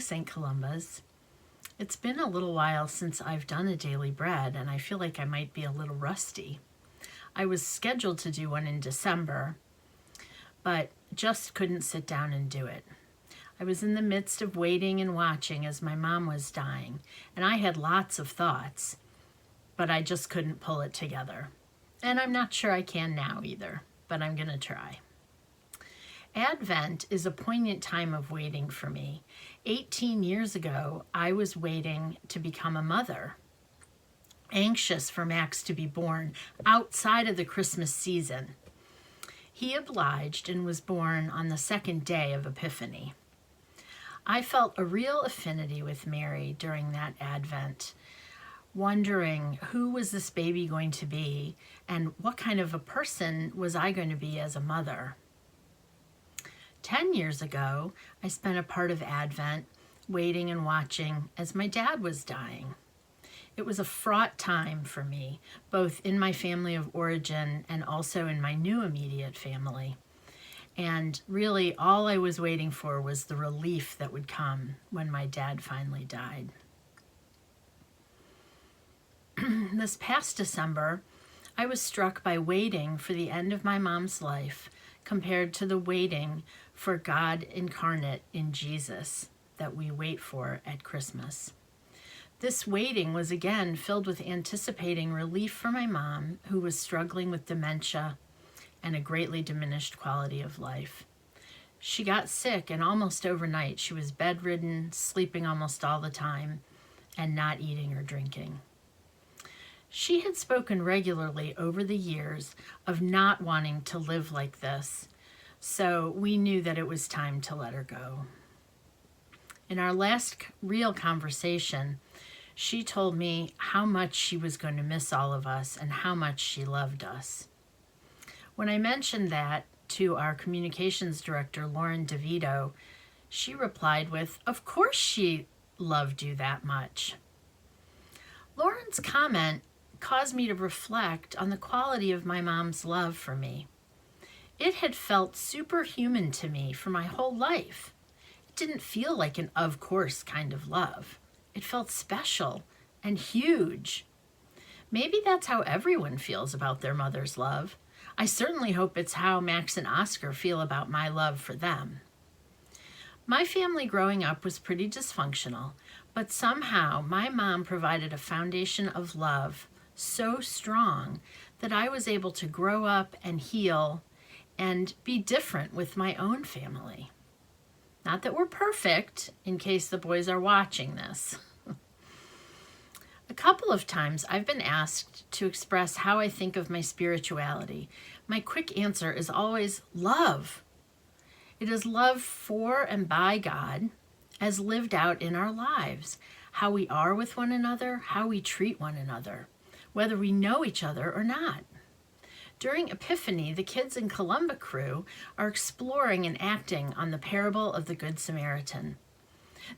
St. Columbas. It's been a little while since I've done a daily bread, and I feel like I might be a little rusty. I was scheduled to do one in December, but just couldn't sit down and do it. I was in the midst of waiting and watching as my mom was dying, and I had lots of thoughts, but I just couldn't pull it together. And I'm not sure I can now either, but I'm going to try. Advent is a poignant time of waiting for me. 18 years ago, I was waiting to become a mother, anxious for Max to be born outside of the Christmas season. He obliged and was born on the second day of Epiphany. I felt a real affinity with Mary during that Advent, wondering who was this baby going to be and what kind of a person was I going to be as a mother. 10 years ago, I spent a part of Advent waiting and watching as my dad was dying. It was a fraught time for me, both in my family of origin and also in my new immediate family. And really, all I was waiting for was the relief that would come when my dad finally died. This past December, I was struck by waiting for the end of my mom's life compared to the waiting for God incarnate in Jesus that we wait for at Christmas. This waiting was again filled with anticipating relief for my mom, who was struggling with dementia and a greatly diminished quality of life. She got sick, and almost overnight she was bedridden, sleeping almost all the time, and not eating or drinking. She had spoken regularly over the years of not wanting to live like this, so we knew that it was time to let her go. In our last real conversation, she told me how much she was going to miss all of us and how much she loved us. When I mentioned that to our communications director, Lauren DeVito, she replied with, "Of course she loved you that much." Lauren's comment caused me to reflect on the quality of my mom's love for me. It had felt superhuman to me for my whole life. It didn't feel like an of course kind of love. It felt special and huge. Maybe that's how everyone feels about their mother's love. I certainly hope it's how Max and Oscar feel about my love for them. My family growing up was pretty dysfunctional, but somehow my mom provided a foundation of love so strong that I was able to grow up and heal and be different with my own family. Not that we're perfect, in case the boys are watching this. A couple of times I've been asked to express how I think of my spirituality. My quick answer is always love. It is love for and by God as lived out in our lives, how we are with one another, how we treat one another, whether we know each other or not. During Epiphany, the kids in Columba crew are exploring and acting on the parable of the Good Samaritan.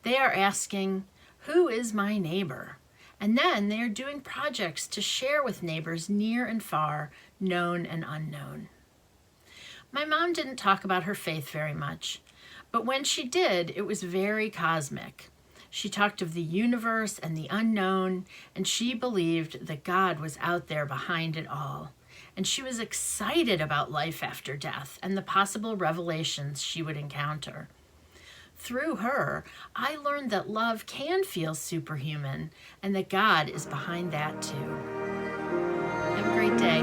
They are asking, "Who is my neighbor?" And then they are doing projects to share with neighbors near and far, known and unknown. My mom didn't talk about her faith very much, but when she did, it was very cosmic. She talked of the universe and the unknown, and she believed that God was out there behind it all. And she was excited about life after death and the possible revelations she would encounter. Through her, I learned that love can feel superhuman and that God is behind that too. Have a great day.